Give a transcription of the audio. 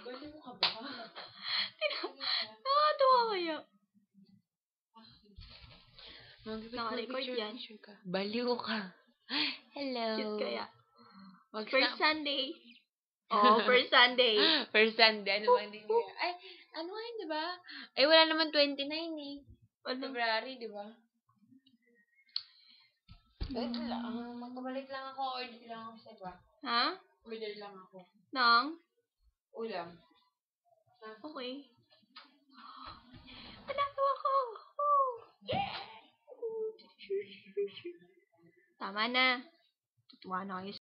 Baliw ka ba? Nakakatawa kaya. Naka-record yan. Baliw ka. Hello. Cute kaya. Wag First sa- Sunday. Oh, first Sunday. First Sunday. Ano bang hindi niya? Ay, ano nga yun, di ba? Ay, wala naman 29 eh. February, di ba? Wait lang. Magpabalik lang ako. Order lang ako sa iba. Ha? Order lang ako. Nang? Ulam. Okay. Panalo ako! Oh, yeah! Tama na. Tutuwa na kayo